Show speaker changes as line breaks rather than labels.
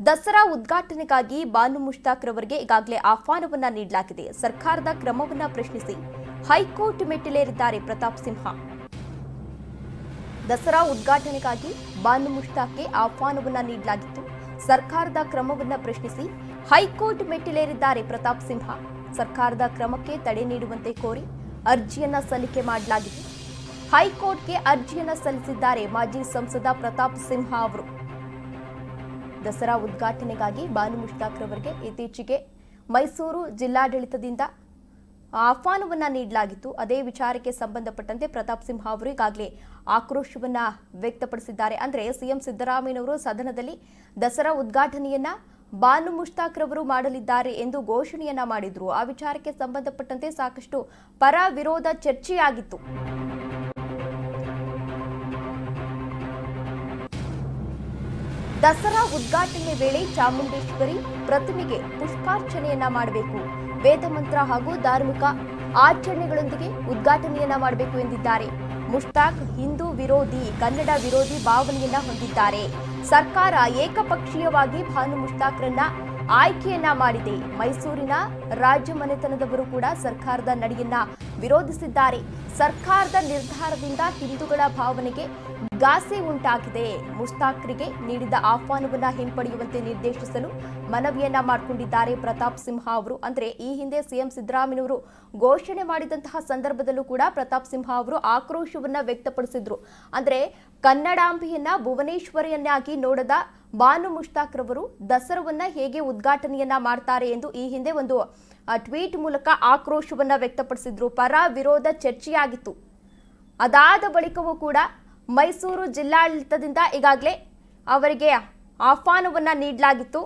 ದಸರಾ ಉದ್ಘಾಟನೆಗಾಗಿ ಬಾನು ಮುಷ್ತಾಕ್ ರವರಿಗೆ ಈಗಾಗಲೇ ಆಹ್ವಾನವನ್ನ ನೀಡಲಾಗಿದೆ. ಸರ್ಕಾರದ ಕ್ರಮವನ್ನ ಪ್ರಶ್ನಿಸಿ ಹೈಕೋರ್ಟ್ ಮೆಟ್ಟಿಲೇರಿದ್ದಾರೆ ಪ್ರತಾಪ್ ಸಿಂಹ. ದಸರಾ ಉದ್ಘಾಟನೆಗಾಗಿ ಬಾನು ಮುಷ್ತಾಕ್ಗೆ ಆಹ್ವಾನವನ್ನ ನೀಡಲಾಗಿತ್ತು. ಸರ್ಕಾರದ ಕ್ರಮವನ್ನ ಪ್ರಶ್ನಿಸಿ ಹೈಕೋರ್ಟ್ ಮೆಟ್ಟಿಲೇರಿದ್ದಾರೆ ಪ್ರತಾಪ್ ಸಿಂಹ. ಸರ್ಕಾರದ ಕ್ರಮಕ್ಕೆ ತಡೆ ನೀಡುವಂತೆ ಕೋರಿ ಅರ್ಜಿಯನ್ನ ಸಲ್ಲಿಕೆ ಮಾಡಲಾಗಿದೆ. ಹೈಕೋರ್ಟ್ಗೆ ಅರ್ಜಿಯನ್ನ ಸಲ್ಲಿಸಿದ್ದಾರೆ ಮಾಜಿ ಸಂಸದ ಪ್ರತಾಪ್ ಸಿಂಹ ಅವರು. ದಸರಾ ಉದ್ಘಾಟನೆಗಾಗಿ ಬಾನು ಮುಷ್ತಾಕ್ ರವರಿಗೆ ಇತ್ತೀಚೆಗೆ ಮೈಸೂರು ಜಿಲ್ಲಾಡಳಿತದಿಂದ ಆಹ್ವಾನವನ್ನ ನೀಡಲಾಗಿತ್ತು. ಅದೇ ವಿಚಾರಕ್ಕೆ ಸಂಬಂಧಪಟ್ಟಂತೆ ಪ್ರತಾಪ್ ಸಿಂಹ ಅವರು ಈಗಾಗಲೇ ಆಕ್ರೋಶವನ್ನ ವ್ಯಕ್ತಪಡಿಸಿದ್ದಾರೆ. ಅಂದರೆ ಸಿಎಂ ಸಿದ್ದರಾಮಯ್ಯನವರು ಸದನದಲ್ಲಿ ದಸರಾ ಉದ್ಘಾಟನೆಯನ್ನ ಬಾನು ಮುಷ್ತಾಕ್ ರವರು ಮಾಡಲಿದ್ದಾರೆ ಎಂದು ಘೋಷಣೆಯನ್ನ ಮಾಡಿದ್ರು. ಆ ವಿಚಾರಕ್ಕೆ ಸಂಬಂಧಪಟ್ಟಂತೆ ಸಾಕಷ್ಟು ಪರ ವಿರೋಧ ಚರ್ಚೆಯಾಗಿತ್ತು. ದಸರಾ ಉದ್ಘಾಟನೆ ವೇಳೆ ಚಾಮುಂಡೇಶ್ವರಿ ಪ್ರತಿಮೆಗೆ ಪುಷ್ಪಾರ್ಚನೆಯನ್ನ ಮಾಡಬೇಕು, ವೇದ ಮಂತ್ರ ಹಾಗೂ ಧಾರ್ಮಿಕ ಆಚರಣೆಗಳೊಂದಿಗೆ ಉದ್ಘಾಟನೆಯನ್ನ ಮಾಡಬೇಕು ಎಂದಿದ್ದಾರೆ. ಮುಷ್ತಾಕ್ ಹಿಂದೂ ವಿರೋಧಿ, ಕನ್ನಡ ವಿರೋಧಿ ಭಾವನೆಯನ್ನ ಹೊಂದಿದ್ದಾರೆ. ಸರ್ಕಾರ ಏಕಪಕ್ಷೀಯವಾಗಿ ಬಾನು ಮುಷ್ತಾಕ್ರನ್ನ ಆಯ್ಕೆಯನ್ನ ಮಾಡಿದೆ. ಮೈಸೂರಿನ ರಾಜಮನೆತನದವರು ಕೂಡ ಸರ್ಕಾರದ ನಡೆಯನ್ನ ವಿರೋಧಿಸಿದ್ದಾರೆ. ಸರ್ಕಾರದ ನಿರ್ಧಾರದಿಂದ ಹಿಂದೂಗಳ ಭಾವನೆಗೆ ಘಾಸಿ ಉಂಟಾಗಿದೆ. ಮುಷ್ತಾಕ್ರಿಗೆ ನೀಡಿದ ಆಹ್ವಾನವನ್ನ ಹಿಂಪಡೆಯುವಂತೆ ನಿರ್ದೇಶಿಸಲು ಮನವಿಯನ್ನ ಮಾಡಿಕೊಂಡಿದ್ದಾರೆ ಪ್ರತಾಪ್ ಸಿಂಹ ಅವರು. ಅಂದ್ರೆ ಈ ಹಿಂದೆ ಸಿಎಂ ಸಿದ್ದರಾಮಯ್ಯನವರು ಘೋಷಣೆ ಮಾಡಿದಂತಹ ಸಂದರ್ಭದಲ್ಲೂ ಕೂಡ ಪ್ರತಾಪ್ ಸಿಂಹ ಅವರು ಆಕ್ರೋಶವನ್ನ ವ್ಯಕ್ತಪಡಿಸಿದ್ರು. ಅಂದ್ರೆ ಕನ್ನಡಾಂಬೆಯನ್ನ ಭುವನೇಶ್ವರಿಯನ್ನಾಗಿ ನೋಡದ ಬಾನು ಮುಷ್ತಾಕ್ ರವರು ದಸರಾವನ್ನ ಹೇಗೆ ಉದ್ಘಾಟನೆಯನ್ನ ಮಾಡ್ತಾರೆ ಎಂದು ಈ ಹಿಂದೆ ಒಂದು ಟ್ವೀಟ್ ಮೂಲಕ ಆಕ್ರೋಶವನ್ನ ವ್ಯಕ್ತಪಡಿಸಿದ್ರು. ಪರ ವಿರೋಧ ಚರ್ಚೆಯಾಗಿತ್ತು. ಅದಾದ ಬಳಿಕವೂ ಕೂಡ ಮೈಸೂರು ಜಿಲ್ಲಾಡಳಿತದಿಂದ ಈಗಾಗಲೇ ಅವರಿಗೆ ಆಹ್ವಾನವನ್ನ ನೀಡಲಾಗಿತ್ತು.